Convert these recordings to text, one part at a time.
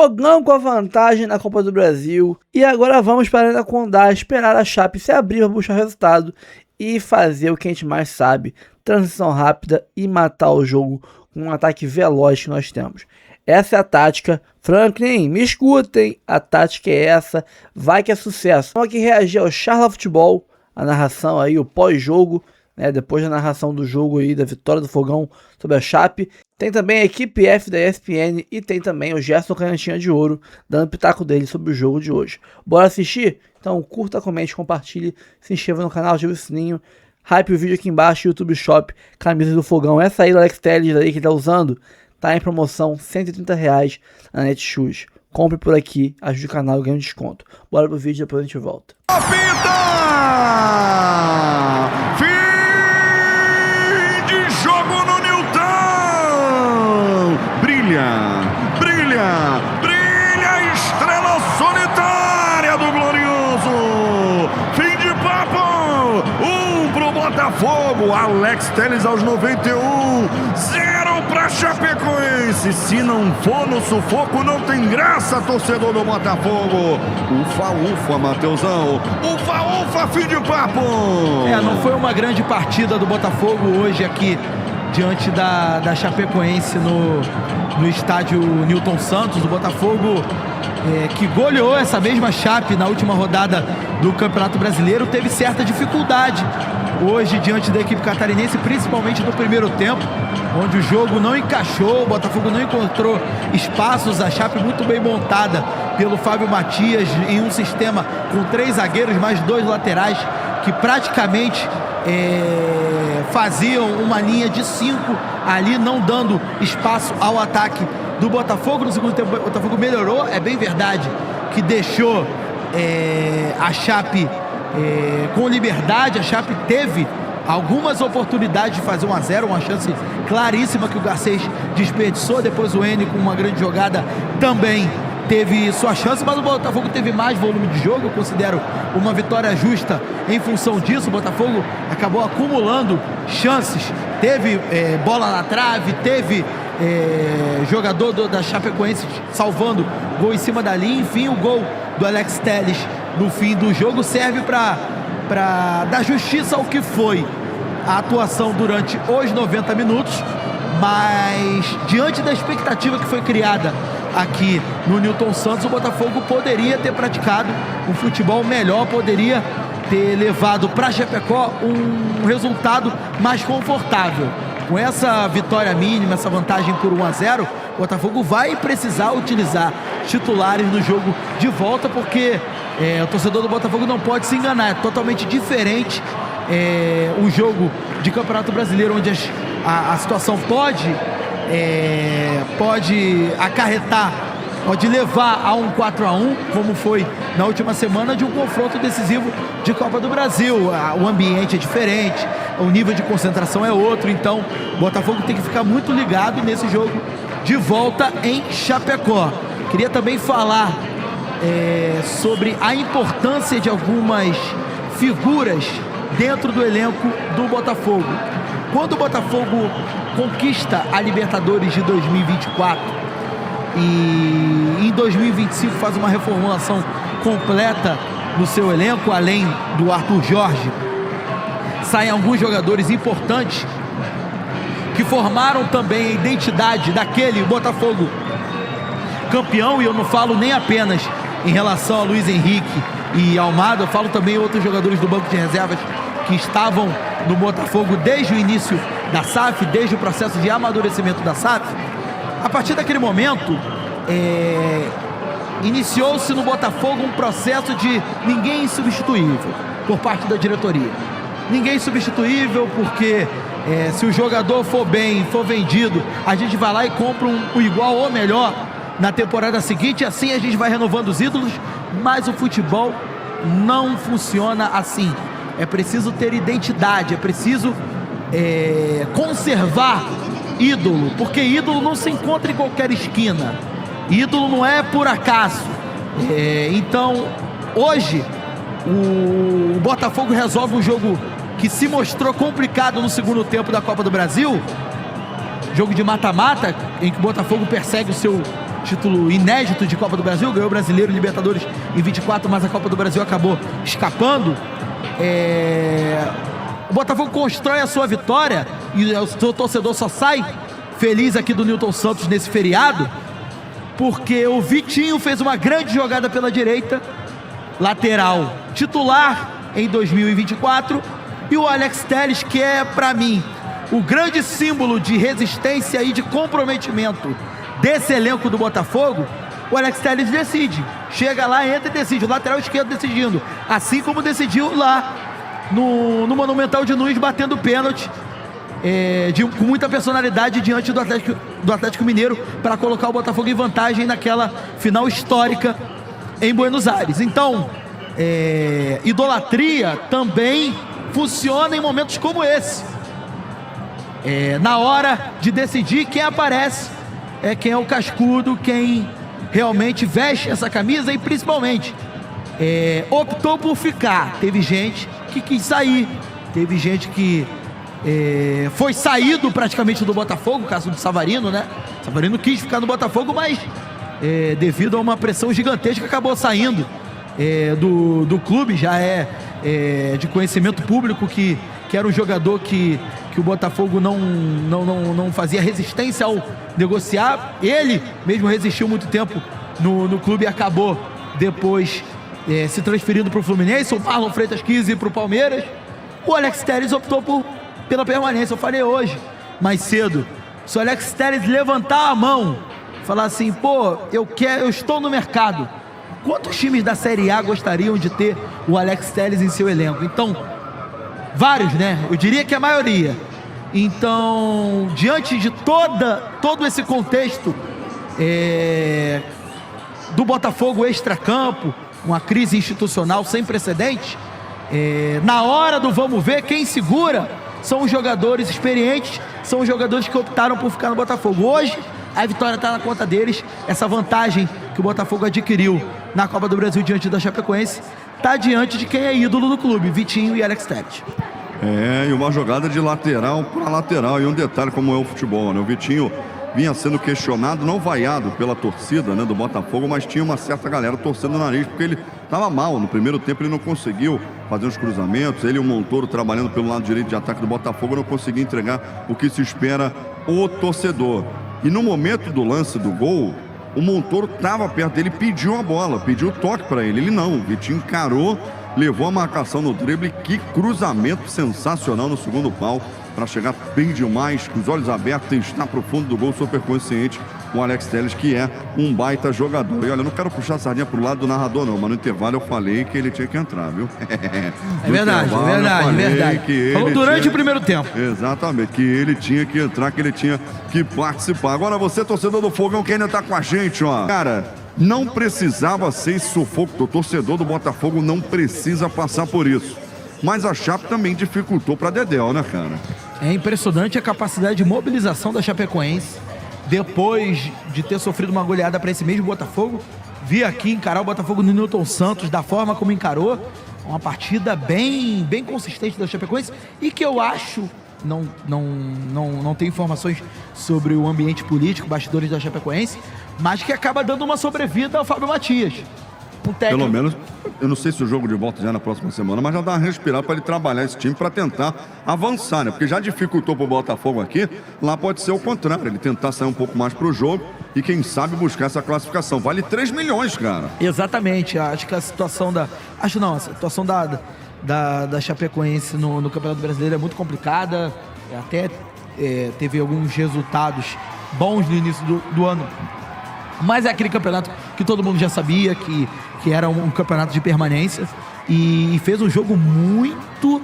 Fogão com a vantagem na Copa do Brasil. E agora vamos para a Arena Condá, esperar a Chape se abrir para buscar resultado e fazer o que a gente mais sabe: transição rápida e matar o jogo com um ataque veloz que nós temos. Essa é a tática. Franklin, me escutem, a tática é essa, vai que é sucesso. Vamos aqui reagir ao Charla Futebol, a narração aí, o pós-jogo, né, depois da narração do jogo aí, da vitória do Fogão sobre a Chape. Tem também a equipe F da ESPN e tem também o Gerson Canhotinha de Ouro, dando pitaco dele sobre o jogo de hoje. Bora assistir? Então curta, comente, compartilhe, se inscreva no canal, ative o sininho, hype o vídeo aqui embaixo, YouTube Shop, camisa do Fogão. Essa aí do Alex Telles aí que ele tá usando, tá em promoção, R$130 na Netshoes. Compre por aqui, ajude o canal e ganhe um desconto. Bora pro vídeo, depois a gente volta. Apita! Fim de jogo no Newton! Brilha, brilha, brilha a estrela solitária do glorioso! Fim de papo! Pro Botafogo, Alex Telles aos 91, 0 para Chapecoense. Se não for no sufoco, não tem graça, torcedor do Botafogo. Ufa, ufa, Mateusão. Ufa, ufa, fim de papo. Não foi uma grande partida do Botafogo hoje aqui diante da Chapecoense no estádio Newton Santos. O Botafogo que goleou essa mesma Chape na última rodada do Campeonato Brasileiro teve certa dificuldade hoje diante da equipe catarinense, principalmente no primeiro tempo, onde o jogo não encaixou, o Botafogo não encontrou espaços. A Chape muito bem montada pelo Fábio Matias em um sistema com 3 zagueiros mais 2 laterais que praticamente faziam uma linha de 5 ali, não dando espaço ao ataque do Botafogo. No segundo tempo o Botafogo melhorou, é bem verdade que deixou a Chape com liberdade. A Chape teve algumas oportunidades de fazer 1-0, uma chance claríssima que o Garcês desperdiçou. Depois o N, com uma grande jogada, também teve sua chance, mas o Botafogo teve mais volume de jogo. Eu considero uma vitória justa em função disso. O Botafogo acabou acumulando chances, teve bola na trave, teve jogador da Chapecoense salvando gol em cima da linha. Enfim, o gol do Alex Telles no fim do jogo serve para dar justiça ao que foi a atuação durante os 90 minutos, mas diante da expectativa que foi criada aqui no Newton Santos, o Botafogo poderia ter praticado um futebol melhor, poderia ter levado para Chapecó um resultado mais confortável. Com essa vitória mínima, essa vantagem por 1-0, o Botafogo vai precisar utilizar titulares no jogo de volta, porque o torcedor do Botafogo não pode se enganar. É totalmente diferente o jogo de Campeonato Brasileiro, onde a situação pode acarretar, pode levar a um 4-1, como foi na última semana, de um confronto decisivo de Copa do Brasil. O ambiente é diferente, o nível de concentração é outro, então o Botafogo tem que ficar muito ligado nesse jogo de volta em Chapecó. Queria também falar sobre a importância de algumas figuras dentro do elenco do Botafogo. Quando o Botafogo conquista a Libertadores de 2024 e em 2025 faz uma reformulação completa no seu elenco, além do Arthur Jorge, saem alguns jogadores importantes que formaram também a identidade daquele Botafogo campeão. E eu não falo nem apenas em relação a Luiz Henrique e Almada, eu falo também outros jogadores do banco de reservas que estavam no Botafogo desde o início da SAF, desde o processo de amadurecimento da SAF. A partir daquele momento, iniciou-se no Botafogo um processo de ninguém insubstituível por parte da diretoria. Ninguém substituível, porque se o jogador for bem, for vendido, a gente vai lá e compra um igual ou melhor na temporada seguinte, assim a gente vai renovando os ídolos. Mas o futebol não funciona assim. É preciso ter identidade, é preciso conservar ídolo, porque ídolo não se encontra em qualquer esquina. Ídolo não é por acaso. Então, hoje, o Botafogo resolve um jogo que se mostrou complicado no segundo tempo da Copa do Brasil, jogo de mata-mata, em que o Botafogo persegue o seu título inédito de Copa do Brasil, ganhou o Brasileiro e Libertadores em 24, mas a Copa do Brasil acabou escapando. O Botafogo constrói a sua vitória e o seu torcedor só sai feliz aqui do Newton Santos nesse feriado, porque o Vitinho fez uma grande jogada pela direita, lateral titular em 2024, e o Alex Telles, que é, para mim, o grande símbolo de resistência e de comprometimento desse elenco do Botafogo. O Alex Telles decide, chega lá, entra e decide, o lateral esquerdo decidindo, assim como decidiu lá no Monumental de Nunes, batendo pênalti, com muita personalidade diante do Atlético Mineiro, para colocar o Botafogo em vantagem naquela final histórica em Buenos Aires. Então, idolatria também funciona em momentos como esse. Na hora de decidir, quem aparece é quem é o cascudo, quem realmente veste essa camisa e principalmente optou por ficar. Teve gente que quis sair, teve gente que foi saído praticamente do Botafogo, o caso do Savarino, né? Savarino quis ficar no Botafogo, mas devido a uma pressão gigantesca acabou saindo do clube. Já de conhecimento público que era um jogador que o Botafogo não fazia resistência ao negociar. Ele mesmo resistiu muito tempo no clube e acabou depois se transferindo para o Fluminense. O Marlon Freitas quis ir para o Palmeiras. O Alex Telles optou pela permanência. Eu falei hoje, mais cedo, se o Alex Telles levantar a mão, falar assim, pô, eu estou no mercado, quantos times da Série A gostariam de ter o Alex Telles em seu elenco? Então, vários, né? Eu diria que a maioria. Então, diante de todo esse contexto do Botafogo extracampo, uma crise institucional sem precedentes, na hora do vamos ver, quem segura são os jogadores experientes, são os jogadores que optaram por ficar no Botafogo. Hoje, a vitória está na conta deles. Essa vantagem que o Botafogo adquiriu na Copa do Brasil diante da Chapecoense está diante de quem é ídolo do clube, Vitinho e Alex Telles. E uma jogada de lateral para lateral. E um detalhe como é o futebol, né? O Vitinho vinha sendo questionado, não vaiado pela torcida, né, do Botafogo, mas tinha uma certa galera torcendo o nariz, porque ele estava mal. No primeiro tempo ele não conseguiu fazer os cruzamentos. Ele e o Montoro trabalhando pelo lado direito de ataque do Botafogo não conseguiu entregar o que se espera o torcedor. E no momento do lance do gol, o Montoro estava perto dele, pediu a bola, pediu o toque para ele. Ele não, o Vitinho encarou, levou a marcação no drible. Que cruzamento sensacional no segundo pau, para chegar bem demais, com os olhos abertos, está pro fundo do gol, super consciente, o Alex Telles, que é um baita jogador. E olha, eu não quero puxar a sardinha pro lado do narrador não, mas no intervalo eu falei que ele tinha que entrar, viu? É verdade. Falou durante o primeiro tempo. Exatamente, que ele tinha que entrar, que ele tinha que participar. Agora você, torcedor do Fogão, que ainda tá com a gente, ó. Cara, não precisava ser esse sufoco. O torcedor do Botafogo não precisa passar por isso. Mas a Chape também dificultou para Dedéu, né, cara? É impressionante a capacidade de mobilização da Chapecoense. Depois de ter sofrido uma goleada para esse mesmo Botafogo, vi aqui encarar o Botafogo no Newton Santos da forma como encarou. Uma partida bem consistente da Chapecoense e que eu acho, não tenho informações sobre o ambiente político, bastidores da Chapecoense, mas que acaba dando uma sobrevida ao Fábio Matias. Pelo menos, eu não sei se o jogo de volta já é na próxima semana, mas já dá uma respirada para ele trabalhar esse time, para tentar avançar, né? Porque já dificultou para o Botafogo aqui, lá pode ser o contrário, ele tentar sair um pouco mais para o jogo e quem sabe buscar essa classificação. Vale 3 milhões, cara. Exatamente, acho que a situação a situação da Chapecoense no Campeonato Brasileiro é muito complicada, até teve alguns resultados bons no início do ano. Mas é aquele campeonato que todo mundo já sabia que era um campeonato de permanência e fez um jogo muito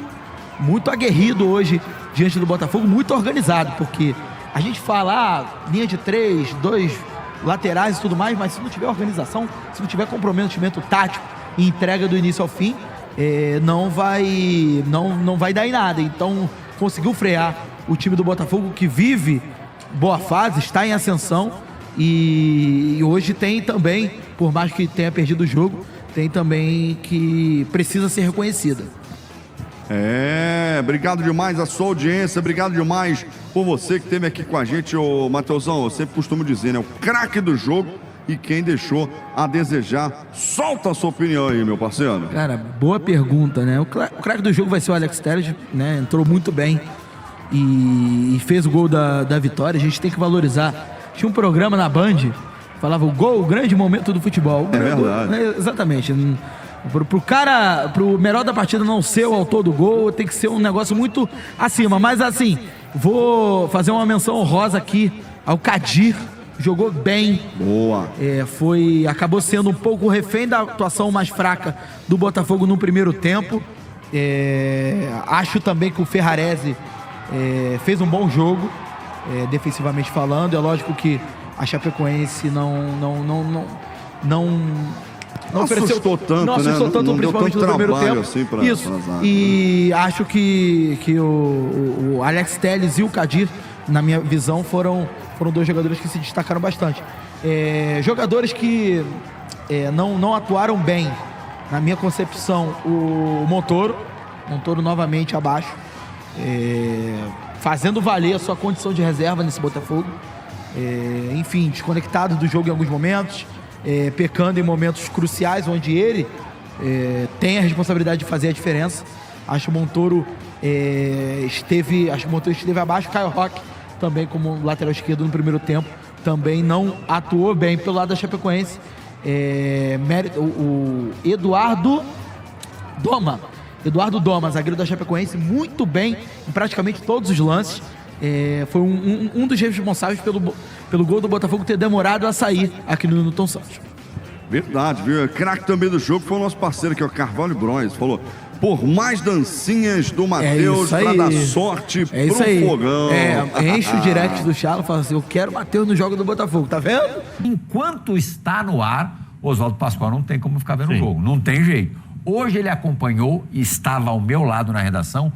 aguerrido hoje diante do Botafogo, muito organizado, porque a gente fala linha de 3, 2 laterais e tudo mais, mas se não tiver organização, se não tiver comprometimento tático e entrega do início ao fim, não vai dar em nada. Então conseguiu frear o time do Botafogo, que vive boa fase, está em ascensão. E hoje tem também, por mais que tenha perdido o jogo, tem também que precisa ser reconhecida. Obrigado demais a sua audiência, obrigado demais por você que esteve aqui com a gente, ô Mateusão. Eu sempre costumo dizer, né? O craque do jogo e quem deixou a desejar. Solta a sua opinião aí, meu parceiro. Cara, boa pergunta, né? O craque do jogo vai ser o Alex Telles, né? Entrou muito bem e fez o gol da vitória. A gente tem que valorizar. Tinha um programa na Band, falava o gol, o grande momento do futebol. É verdade. Exatamente. Pro melhor da partida não ser o autor do gol, tem que ser um negócio muito acima. Mas assim, vou fazer uma menção honrosa aqui ao Kadir. Jogou bem. Boa. Acabou sendo um pouco refém da atuação mais fraca do Botafogo no primeiro tempo. Acho também que o Ferrarese fez um bom jogo, defensivamente falando. É lógico que a Chapecoense não assustou tanto, não assustou tanto, não principalmente deu tanto no primeiro tempo. assim Isso. E acho que o Alex Telles e o Kadir, na minha visão, foram dois jogadores que se destacaram bastante. Jogadores que não atuaram bem, na minha concepção, o Montoro novamente abaixo, fazendo valer a sua condição de reserva nesse Botafogo. Enfim, desconectado do jogo em alguns momentos, pecando em momentos cruciais onde ele tem a responsabilidade de fazer a diferença. Acho que o Montoro esteve abaixo. Caio Roque também, como lateral esquerdo no primeiro tempo, também não atuou bem pelo lado da Chapecoense. O Eduardo Doma, zagueiro da Chapecoense, muito bem em praticamente todos os lances. Foi um dos responsáveis pelo gol do Botafogo ter demorado a sair aqui no Newton Santos. Verdade, viu? Craque também do jogo foi o nosso parceiro aqui, o Carvalho Bronze. Falou, por mais dancinhas do Matheus pra dar sorte pro Fogão. Enche o direct do Charlo e fala assim, eu quero o Matheus no jogo do Botafogo, tá vendo? Enquanto está no ar, Oswaldo Pascoal não tem como ficar vendo o jogo, não tem jeito. Hoje ele acompanhou e estava ao meu lado na redação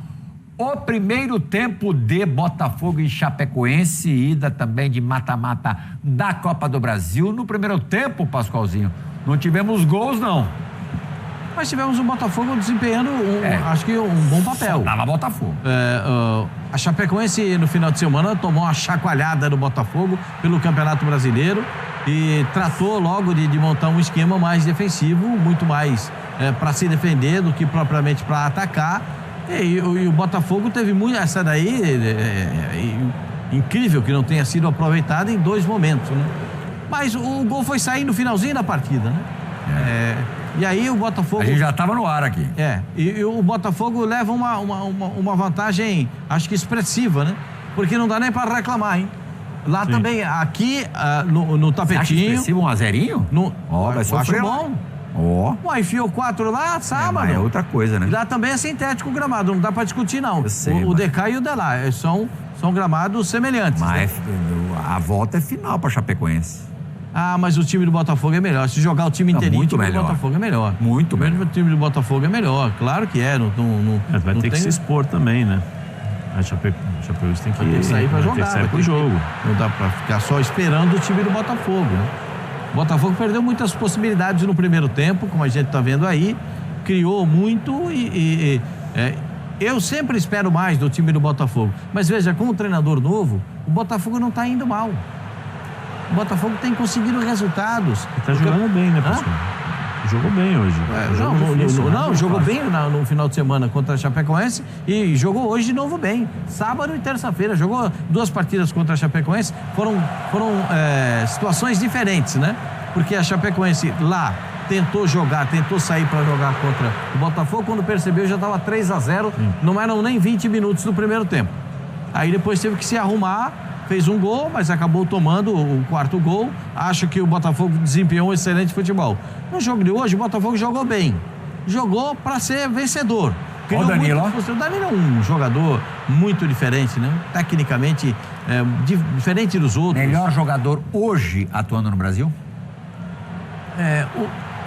o primeiro tempo de Botafogo e Chapecoense, ida também de mata-mata da Copa do Brasil. No primeiro tempo, Pascoalzinho, não tivemos gols, não. Mas tivemos o Botafogo desempenhando, acho que um bom papel. Tava Botafogo. A Chapecoense, no final de semana, tomou uma chacoalhada do Botafogo pelo Campeonato Brasileiro e tratou logo de montar um esquema mais defensivo, muito mais para se defender do que propriamente para atacar. E o Botafogo teve muito... Essa daí incrível que não tenha sido aproveitada em dois momentos, né? Mas o gol foi sair no finalzinho da partida, né? E aí o Botafogo... A gente já estava no ar aqui. E o Botafogo leva uma vantagem, acho que expressiva, né? Porque não dá nem para reclamar, hein? Lá também, aqui no tapetinho... Acha expressivo 1-0? Vai sofrer. Acho bom. Enfiou 4 lá, sábado. É outra coisa, né? Lá também é sintético o gramado, não dá pra discutir, não. O DK e o Delá são gramados semelhantes. Mas a volta é final pra Chapecoense. Mas o time do Botafogo é melhor. Se jogar o time inteirinho, muito o time melhor. do Botafogo é melhor. Muito melhor. O time do Botafogo é melhor, claro que é. Vai ter que se expor também, né? A Chapecoense tem que sair pra jogar. Tem que sair pro jogo. Não dá pra ficar só esperando o time do Botafogo, né? O Botafogo perdeu muitas possibilidades no primeiro tempo, como a gente está vendo aí, criou muito eu sempre espero mais do time do Botafogo. Mas veja, com o treinador novo, o Botafogo não está indo mal. O Botafogo tem conseguido resultados. Está jogando bem, né, pessoal? Jogou bem hoje. Jogou bem no final de semana contra a Chapecoense e jogou hoje de novo bem. Sábado e terça-feira. Jogou 2 partidas contra a Chapecoense. Foram situações diferentes, né? Porque a Chapecoense lá tentou sair para jogar contra o Botafogo. Quando percebeu, já estava 3-0. Não eram nem 20 minutos do primeiro tempo. Aí depois teve que se arrumar. Fez um gol, mas acabou tomando o 4º gol. Acho que o Botafogo desempenhou um excelente futebol. No jogo de hoje, o Botafogo jogou bem. Jogou para ser vencedor. O Danilo. O Danilo é um jogador muito diferente, né? Tecnicamente, diferente dos outros. Melhor jogador hoje atuando no Brasil?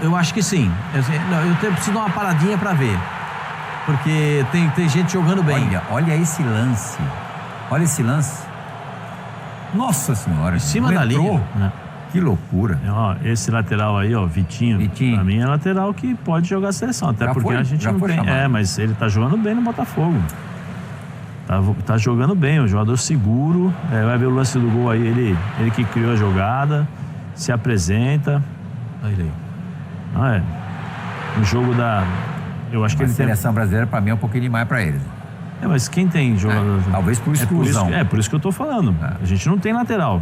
Eu acho que sim. Eu preciso dar uma paradinha para ver. Porque tem gente jogando bem. Olha esse lance. Olha esse lance. Nossa Senhora. Em cima da linha. Que loucura. Esse lateral aí, Vitinho. Pra mim é lateral que pode jogar a seleção. Até já porque foi? A gente já não tem. Chamado. Mas ele tá jogando bem no Botafogo. Tá jogando bem, um jogador seguro. Vai ver o lance do gol aí, ele que criou a jogada. se apresenta. Olha aí. O jogo eu acho que a ele seleção brasileira, para mim, é um pouquinho demais para eles. Mas quem tem jogador... talvez por exclusão. Por isso que eu tô falando. A gente não tem lateral.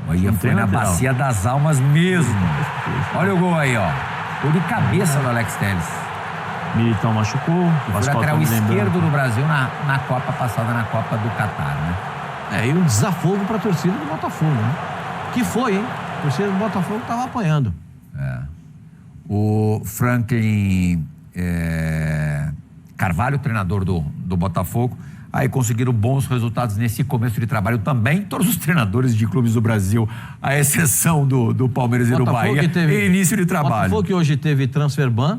Aí foi na bacia das almas mesmo. Olha o gol aí, ó. Gol de cabeça do Alex Telles. Militão machucou. Foi o lateral esquerdo do Brasil na Copa passada, na Copa do Catar, né? E um desafogo para a torcida do Botafogo, né? Que foi, hein? A torcida do Botafogo estava apanhando. O Franklin Carvalho, treinador do Botafogo, aí conseguiram bons resultados nesse começo de trabalho também. Todos os treinadores de clubes do Brasil, à exceção do Palmeiras e do Bahia, em início de trabalho. Botafogo que hoje teve transfer ban.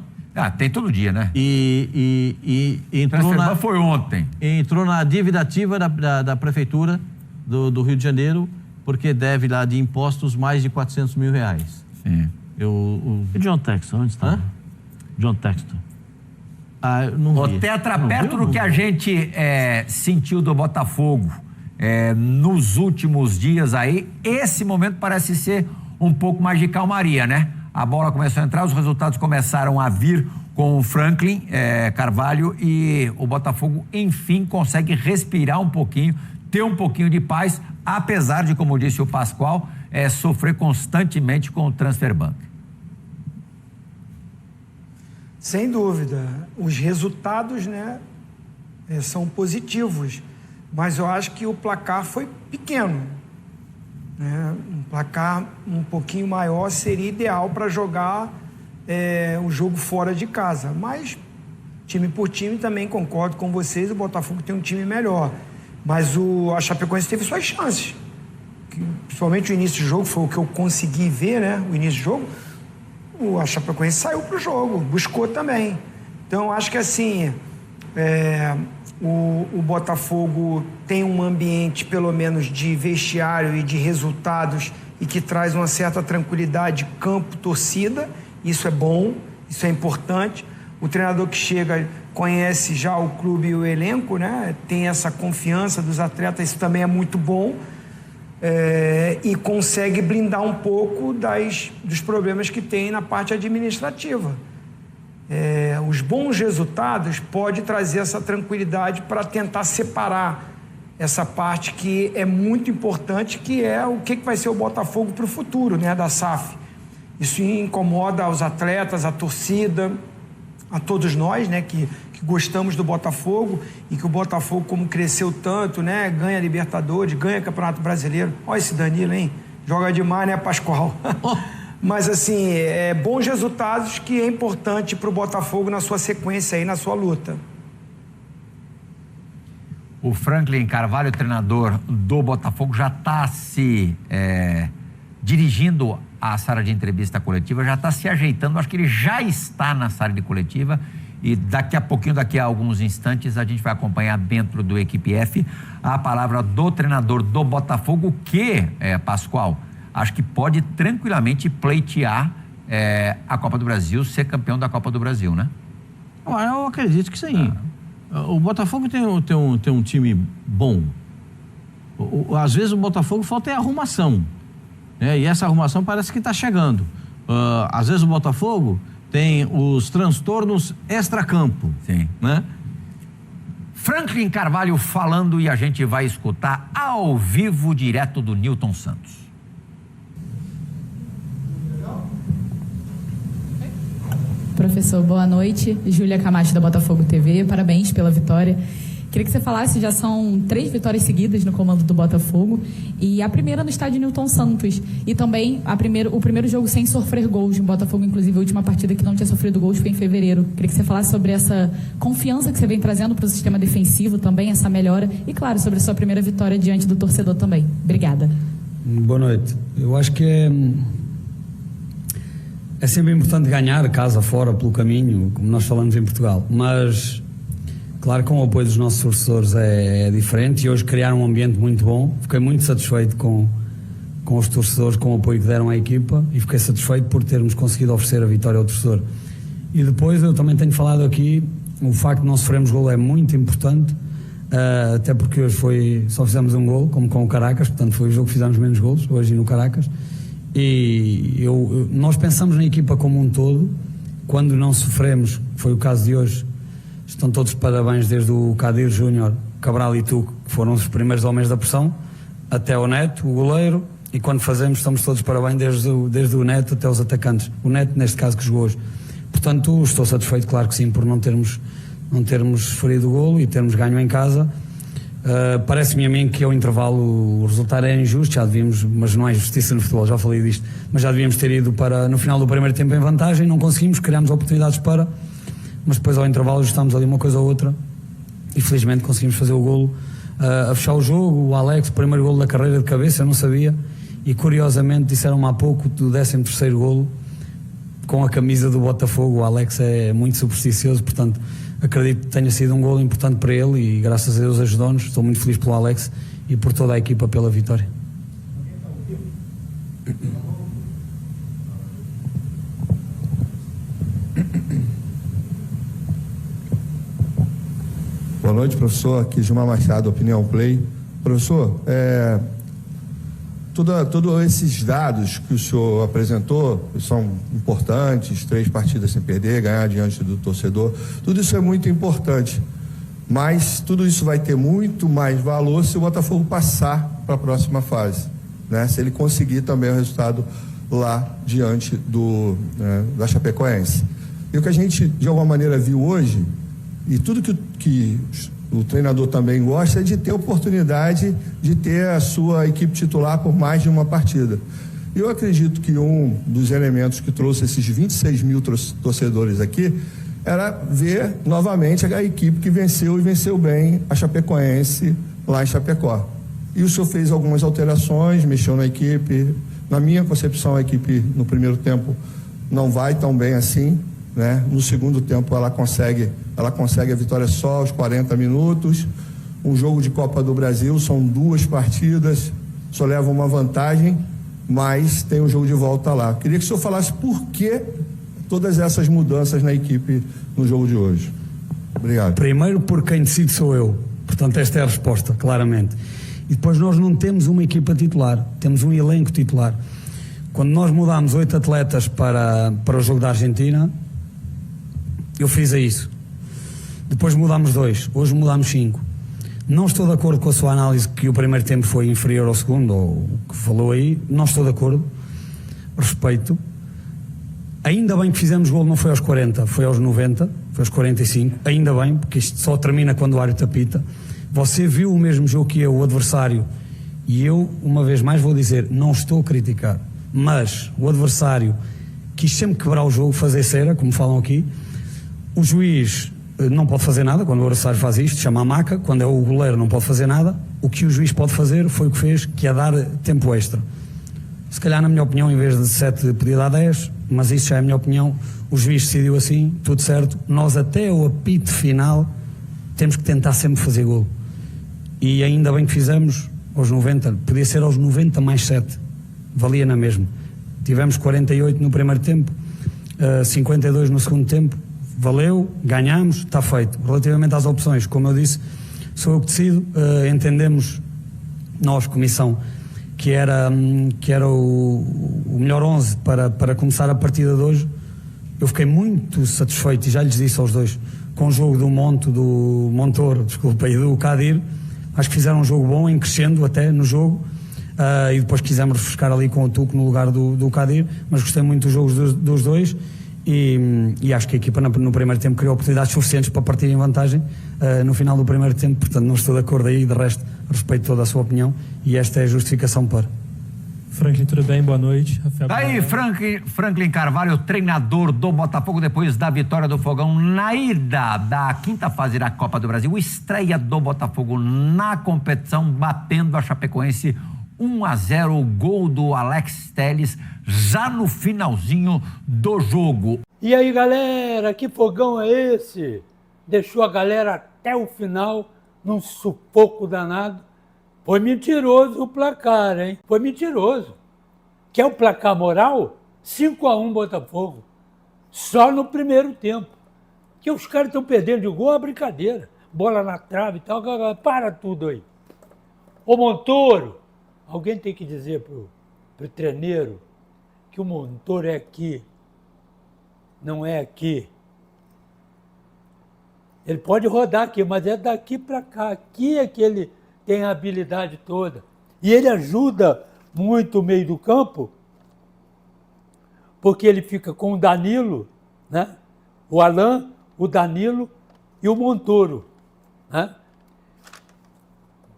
Tem todo dia, né? E entrou foi ontem. Entrou na dívida ativa da prefeitura do Rio de Janeiro, porque deve lá de impostos mais de R$400 mil. Sim. E John Texton, onde está? John Texton. Não vi. O Tetra, perto do que a gente sentiu do Botafogo nos últimos dias aí, esse momento parece ser um pouco mais de calmaria, né? A bola começou a entrar, os resultados começaram a vir com o Franklin Carvalho e o Botafogo, enfim, consegue respirar um pouquinho, ter um pouquinho de paz, apesar de, como disse o Pascoal, sofrer constantemente com o transfer ban. Sem dúvida, os resultados, né, são positivos, mas eu acho que o placar foi pequeno, né? Um placar um pouquinho maior seria ideal para jogar o jogo fora de casa, mas time por time também concordo com vocês, o Botafogo tem um time melhor, mas a Chapecoense teve suas chances, principalmente o início do jogo, foi o que eu consegui ver, né, o início do jogo. A Chapecoense saiu pro jogo, buscou também. Então, acho que assim, o Botafogo tem um ambiente, pelo menos, de vestiário e de resultados e que traz uma certa tranquilidade campo-torcida. Isso é bom, isso é importante. O treinador que chega conhece já o clube e o elenco, né? Tem essa confiança dos atletas, isso também é muito bom. E consegue blindar um pouco dos problemas que tem na parte administrativa. Os bons resultados podem trazer essa tranquilidade para tentar separar essa parte que é muito importante, que é o que vai ser o Botafogo para o futuro, né, da SAF. Isso incomoda os atletas, a torcida, a todos nós, né, que gostamos do Botafogo e que o Botafogo, como cresceu tanto, né, ganha Libertadores, ganha Campeonato Brasileiro. Olha esse Danilo, hein? Joga demais, né, Pascoal? Mas, assim, bons resultados que é importante para o Botafogo na sua sequência aí, na sua luta. O Franklin Carvalho, treinador do Botafogo, já está se dirigindo à sala de entrevista coletiva, já está se ajeitando, acho que ele já está na sala de coletiva. E daqui a pouquinho, daqui a alguns instantes, a gente vai acompanhar dentro do Equipe F a palavra do treinador do Botafogo, que, Pascoal, acho que pode tranquilamente pleitear a Copa do Brasil, ser campeão da Copa do Brasil, né? Eu acredito que sim. O Botafogo tem um time bom. Às vezes o Botafogo falta arrumação, né? E essa arrumação parece que está chegando. Às vezes o Botafogo tem os transtornos extracampo. Sim. Né? Franklin Carvalho falando, e a gente vai escutar ao vivo, direto do Newton Santos. Professor, boa noite. Júlia Camacho, da Botafogo TV. Parabéns pela vitória. Queria que você falasse, já são 3 vitórias seguidas no comando do Botafogo, e a primeira no estádio Newton Santos, e também o primeiro jogo sem sofrer gols no Botafogo, inclusive a última partida que não tinha sofrido gols foi em fevereiro. Queria que você falasse sobre essa confiança que você vem trazendo para o sistema defensivo também, essa melhora, e claro, sobre a sua primeira vitória diante do torcedor também. Obrigada. Boa noite. Eu acho que é sempre importante ganhar casa fora pelo caminho, como nós falamos em Portugal, mas claro, com o apoio dos nossos torcedores é diferente, e hoje criaram um ambiente muito bom. Fiquei muito satisfeito com os torcedores, com o apoio que deram à equipa, e fiquei satisfeito por termos conseguido oferecer a vitória ao torcedor. E depois eu também tenho falado aqui, o facto de não sofrermos golo é muito importante, até porque hoje só fizemos um gol, como com o Caracas, portanto foi o jogo que fizemos menos golos, hoje no Caracas. E nós pensamos na equipa como um todo, quando não sofremos, foi o caso de hoje, estão todos de parabéns, desde o Kadir Júnior, Cabral e Tuco, que foram os primeiros homens da pressão, até o Neto, o goleiro, e quando fazemos estamos todos de parabéns, desde o Neto até os atacantes. O Neto, neste caso, que jogou hoje. Portanto, estou satisfeito, claro que sim, por não termos sofrido o golo e termos ganho em casa. Parece-me a mim que ao intervalo o resultado é injusto, já devíamos, mas não é justiça no futebol, já falei disto, mas já devíamos ter ido no final do primeiro tempo em vantagem, não conseguimos, criámos oportunidades mas depois ao intervalo ajustámos ali uma coisa ou outra e felizmente conseguimos fazer o golo a fechar o jogo. O Alex, o primeiro golo da carreira de cabeça, eu não sabia, e curiosamente disseram-me há pouco do 13º golo com a camisa do Botafogo. O Alex é muito supersticioso, portanto acredito que tenha sido um golo importante para ele e graças a Deus ajudou-nos. Estou muito feliz pelo Alex e por toda a equipa pela vitória. Boa noite, professor. Aqui Gilmar Machado, Opinião Play. Professor, todos esses dados que o senhor apresentou são importantes, 3 partidas sem perder, ganhar diante do torcedor, tudo isso é muito importante, mas tudo isso vai ter muito mais valor se o Botafogo passar para a próxima fase, né? Se ele conseguir também o resultado lá diante da Chapecoense. E o que a gente de alguma maneira viu hoje, e tudo que o treinador também gosta, é de ter oportunidade de ter a sua equipe titular por mais de uma partida. Eu acredito que um dos elementos que trouxe esses 26 mil torcedores aqui era ver novamente a equipe que venceu e venceu bem a Chapecoense lá em Chapecó. E o senhor fez algumas alterações, mexeu na equipe. Na minha concepção, a equipe no primeiro tempo não vai tão bem assim, né? No segundo tempo ela consegue a vitória só aos 40 minutos. Um jogo de Copa do Brasil, são 2 partidas, só leva uma vantagem, mas tem o jogo de volta lá. Queria que o senhor falasse por que todas essas mudanças na equipe no jogo de hoje. Obrigado. Primeiro, porque quem decide sou eu, portanto esta é a resposta, claramente. E depois nós não temos uma equipa titular, temos um elenco titular. Quando nós mudámos 8 atletas para o jogo da Argentina, eu fiz isso. Depois mudámos 2, hoje mudámos 5. Não estou de acordo com a sua análise que o primeiro tempo foi inferior ao segundo, ou o que falou aí, não estou de acordo, respeito. Ainda bem que fizemos gol, não foi aos 40, foi aos 90, foi aos 45, ainda bem, porque isto só termina quando o árbitro apita. Você viu o mesmo jogo que eu, o adversário, e eu, uma vez mais vou dizer, não estou a criticar, mas o adversário quis sempre quebrar o jogo, fazer cera, como falam aqui. O juiz não pode fazer nada quando o adversário faz isto, chama a maca. Quando é o goleiro não pode fazer nada. O que o juiz pode fazer foi o que fez, que é dar tempo extra. Se calhar, na minha opinião, em vez de 7 podia dar 10, mas isso já é a minha opinião. O juiz decidiu assim, tudo certo. Nós até o apito final temos que tentar sempre fazer gol. E ainda bem que fizemos aos 90, podia ser aos 90 mais 7, valia na mesma. Tivemos 48 no primeiro tempo, 52 no segundo tempo. Valeu, ganhamos, está feito. Relativamente às opções, como eu disse, sou eu que decido. Entendemos, nós, comissão, que era o melhor 11 para começar a partida de hoje. Eu fiquei muito satisfeito, e já lhes disse aos dois, com o jogo do Montoro, desculpa, e do Kadir. Acho que fizeram um jogo bom, em crescendo até no jogo. E depois quisemos refrescar ali com o Tuco no lugar do Kadir, mas gostei muito dos jogos dos dois. E acho que a equipa no primeiro tempo criou oportunidades suficientes para partir em vantagem no final do primeiro tempo, portanto não estou de acordo aí, de resto respeito toda a sua opinião e esta é a justificação para. Franklin, tudo bem? Boa noite. Aí, Franklin Carvalho, treinador do Botafogo depois da vitória do Fogão na ida da 5ª fase da Copa do Brasil, estreia do Botafogo na competição, batendo a Chapecoense 1-0, o gol do Alex Telles já no finalzinho do jogo. E aí, galera, que fogão é esse? Deixou a galera até o final num sufoco danado. Foi mentiroso o placar, hein? Foi mentiroso. Quer o placar moral? 5-1 Botafogo. Só no primeiro tempo. Que os caras estão perdendo de gol, é brincadeira. bola na trave e tal. Para tudo aí. Ô Montoro, alguém tem que dizer pro treineiro que o Montoro é aqui, não é aqui. Ele pode rodar aqui, mas é daqui para cá. Aqui é que ele tem a habilidade toda. E ele ajuda muito o meio do campo, porque ele fica com o Danilo, né? O Alain, o Danilo e o Montoro, né?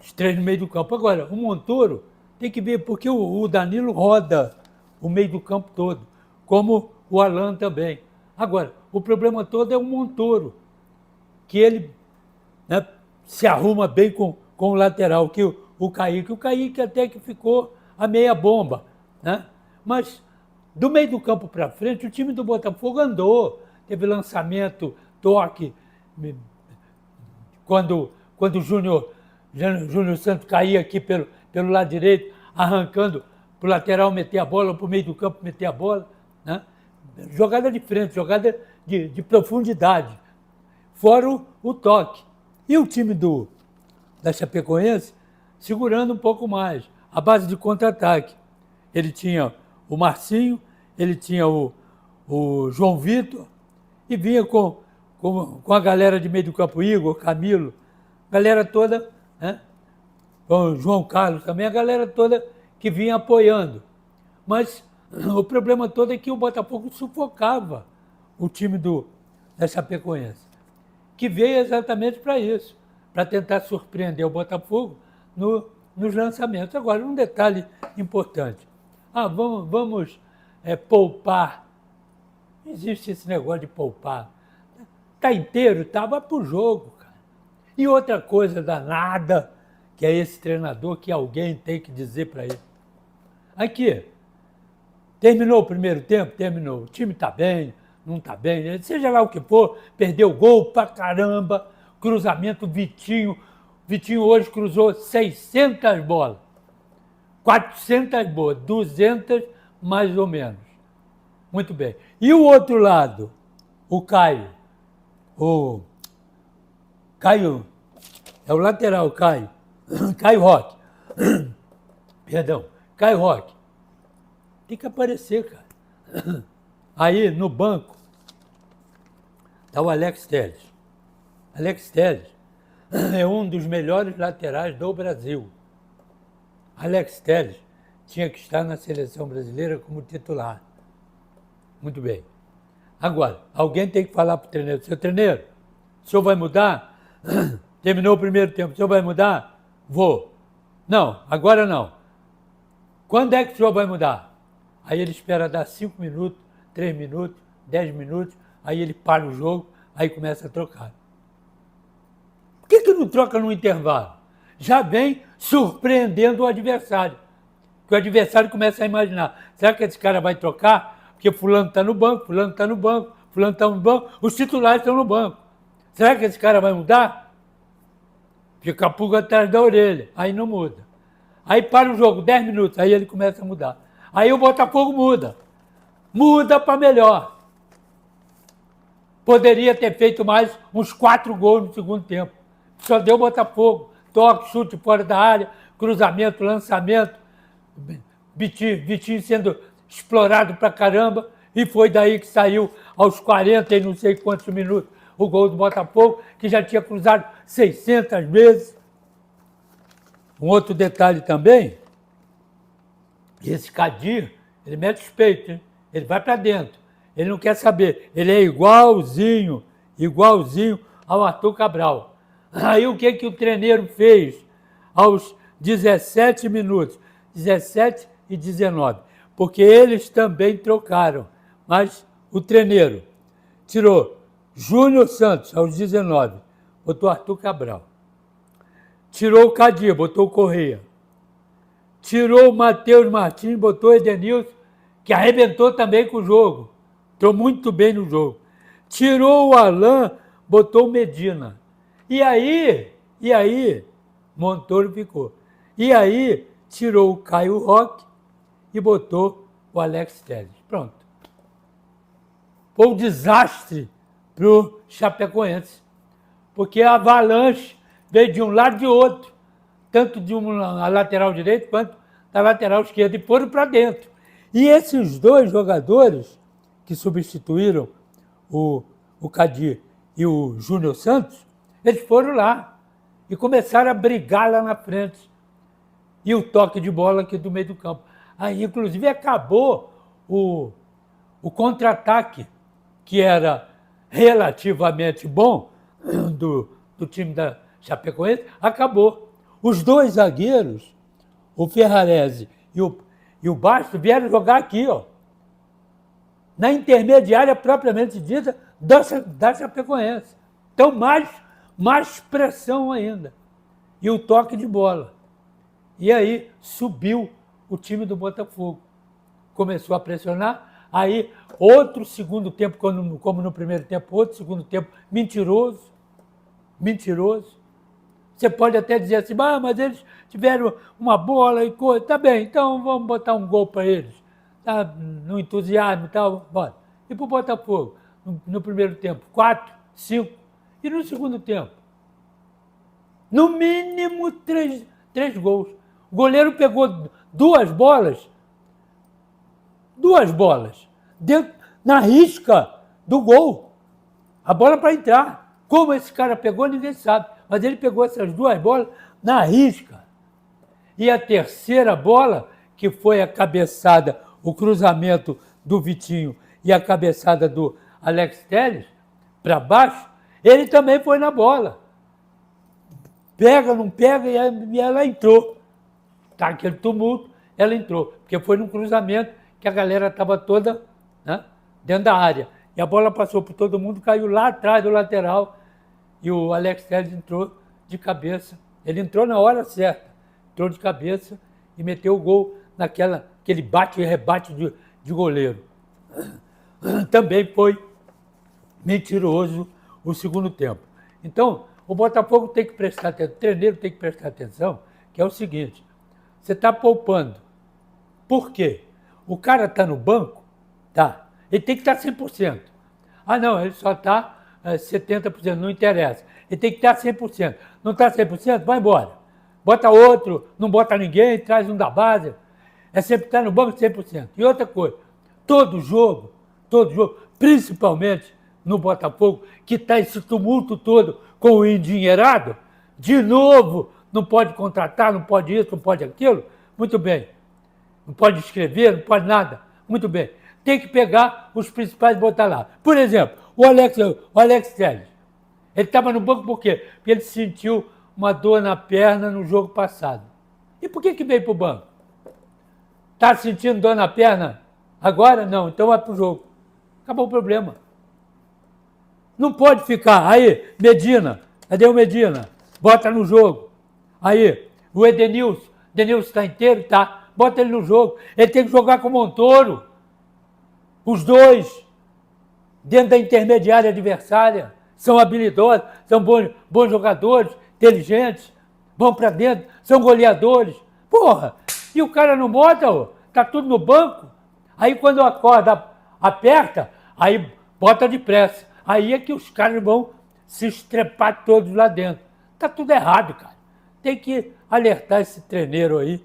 Os três no meio do campo. Agora, o Montoro tem que ver, porque o Danilo roda o meio do campo todo, como o Alain também. Agora, o problema todo é o Montoro, que ele, né, se arruma bem com o lateral, que o Kaique até que ficou a meia bomba, né? Mas do meio do campo para frente, o time do Botafogo andou, teve lançamento, toque, quando o Júnior Santos caía aqui pelo lado direito, arrancando para o lateral meter a bola, para o meio do campo meter a bola, né? Jogada de frente, jogada de profundidade, fora o toque. E o time da Chapecoense segurando um pouco mais, a base de contra-ataque. Ele tinha o Marcinho, ele tinha o João Vitor, e vinha com a galera de meio do campo, Igor, Camilo, galera toda, né? Com o João Carlos também, a galera toda que vinha apoiando. Mas o problema todo é que o Botafogo sufocava o time da Chapecoense, que veio exatamente para isso, para tentar surpreender o Botafogo nos lançamentos. Agora, um detalhe importante. Vamos poupar. Não existe esse negócio de poupar. Está inteiro, vai para o jogo, cara. E outra coisa danada, que é esse treinador que alguém tem que dizer para ele. Aqui, terminou o primeiro tempo? Terminou. O time está bem, não está bem, seja lá o que for, perdeu gol pra caramba, cruzamento Vitinho hoje cruzou 600 bolas, 400 bolas, 200 mais ou menos. Muito bem. E o outro lado, o Caio, é o lateral, Caio Roque, perdão, Caio Roque, tem que aparecer, cara. Aí, no banco, está o Alex Telles. Alex Telles é um dos melhores laterais do Brasil. Alex Telles tinha que estar na seleção brasileira como titular. Muito bem. Agora, alguém tem que falar para o treineiro. Seu treineiro, o senhor vai mudar? Terminou o primeiro tempo, o senhor vai mudar? Vou. Não, agora não. Quando é que o senhor vai mudar? Aí ele espera dar 5 minutos, 3 minutos, 10 minutos, aí ele para o jogo, aí começa a trocar. Por que não troca no intervalo? Já vem surpreendendo o adversário. Que o adversário começa a imaginar, será que esse cara vai trocar? Porque fulano está no banco, fulano está no banco, fulano está no banco, os titulares estão no banco. Será que esse cara vai mudar? Fica a pulga atrás da orelha, aí não muda. Aí para o jogo, 10 minutos, aí ele começa a mudar. Aí o Botafogo muda para melhor. Poderia ter feito mais uns 4 gols no segundo tempo. Só deu Botafogo. Toque, chute fora da área, cruzamento, lançamento. Vitinho sendo explorado pra caramba. E foi daí que saiu aos 40 e não sei quantos minutos o gol do Botafogo, que já tinha cruzado 600 vezes. Um outro detalhe também, esse Kadir, ele mete os peitos, hein? Ele vai para dentro, ele não quer saber, ele é igualzinho ao Arthur Cabral. Aí o que o treineiro fez aos 17 minutos, 17 e 19, porque eles também trocaram, mas o treineiro tirou Júnior Santos aos 19, botou Arthur Cabral. Tirou o Kadir, botou o Correia. Tirou o Matheus Martins, botou o Edenilson, que arrebentou também com o jogo. Entrou muito bem no jogo. Tirou o Alain, botou o Medina. E aí, Montoro ficou. E aí, tirou o Caio Roque e botou o Alex Telles. Pronto. Foi um desastre para o Chapecoense. porque a avalanche veio de um lado e de outro, tanto de uma lateral direito quanto da lateral esquerda, e foram para dentro. E esses dois jogadores que substituíram o Kadir e o Júnior Santos, eles foram lá e começaram a brigar lá na frente. E o toque de bola aqui do meio do campo. Aí, inclusive, acabou o contra-ataque, que era relativamente bom do time da Chapecoense, acabou. Os dois zagueiros, o Ferrarese e o Bastos, vieram jogar aqui, ó, na intermediária propriamente dita da Chapecoense. Então, mais pressão ainda. E o toque de bola. E aí subiu o time do Botafogo. Começou a pressionar, aí outro segundo tempo, como no primeiro tempo, outro segundo tempo mentiroso. Você pode até dizer assim, mas eles tiveram uma bola e coisa. Tá bem, então vamos botar um gol para eles. Tá, no entusiasmo e tal, bora. E para o Botafogo, no primeiro tempo, 4, 5. E no segundo tempo, no mínimo 3 gols. O goleiro pegou duas bolas dentro, na risca do gol. A bola para entrar. Como esse cara pegou, ninguém sabe. Mas ele pegou essas duas bolas na risca. E a terceira bola, que foi a cabeçada, o cruzamento do Vitinho e a cabeçada do Alex Telles, para baixo, ele também foi na bola. Pega, não pega, e ela entrou. Tá aquele tumulto, ela entrou. Porque foi num cruzamento que a galera estava toda, né, dentro da área. E a bola passou por todo mundo, caiu lá atrás do lateral. E o Alex Telles entrou de cabeça. Ele entrou na hora certa. Entrou de cabeça e meteu o gol naquele bate e rebate de goleiro. Também foi mentiroso o segundo tempo. Então, o Botafogo tem que prestar atenção, o treineiro tem que prestar atenção, que é o seguinte: você está poupando. Por quê? O cara está no banco, tá? Ele tem que estar 100%. Ah, não, ele só está 70%, não interessa. Ele tem que estar 100%. Não está 100%, vai embora. Bota outro, não bota ninguém, traz um da base. É sempre estar no banco 100%. E outra coisa, todo jogo, principalmente no Botafogo, que está esse tumulto todo com o endinheirado, de novo, não pode contratar, não pode isso, não pode aquilo, muito bem. Não pode escrever, não pode nada, muito bem. Tem que pegar os principais e botar lá. Por exemplo, o Alex Telles. Ele estava no banco por quê? Porque ele sentiu uma dor na perna no jogo passado. E por que veio para o banco? Está sentindo dor na perna agora? Não, então vai para o jogo. Acabou o problema. Não pode ficar. Aí, Medina, cadê o Medina? Bota no jogo. Aí, o Edenilson está inteiro? Tá. Bota ele no jogo. Ele tem que jogar com o Montoro. Os dois, dentro da intermediária adversária, são habilidosos, são bons jogadores, inteligentes, vão para dentro, são goleadores. Porra, e o cara não bota, ó, tá tudo no banco. Aí quando a corda aperta, aí bota depressa. Aí é que os caras vão se estrepar todos lá dentro. Tá tudo errado, cara. Tem que alertar esse treineiro aí,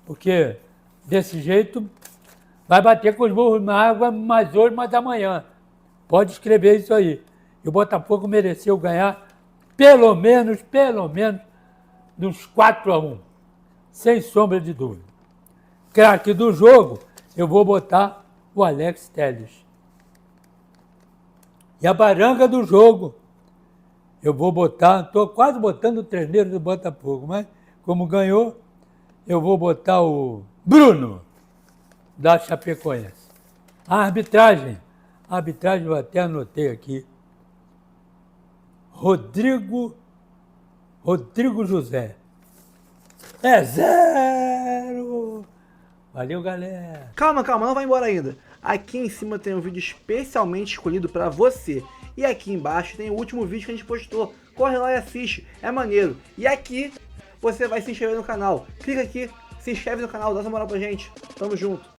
porque desse jeito vai bater com os burros na água mais hoje, mais amanhã. Pode escrever isso aí. E o Botafogo mereceu ganhar pelo menos, uns 4-1. Sem sombra de dúvida. Craque do jogo, eu vou botar o Alex Telles. E a baranga do jogo, eu vou botar, estou quase botando o treineiro do Botafogo, mas como ganhou, eu vou botar o Bruno, da Chapecoense. A arbitragem eu até anotei aqui. Rodrigo José. É 0! Valeu, galera. Calma, não vai embora ainda. Aqui em cima tem um vídeo especialmente escolhido para você. E aqui embaixo tem o último vídeo que a gente postou. Corre lá e assiste, é maneiro. E aqui você vai se inscrever no canal. Clica aqui, se inscreve no canal, dá essa moral pra gente. Tamo junto.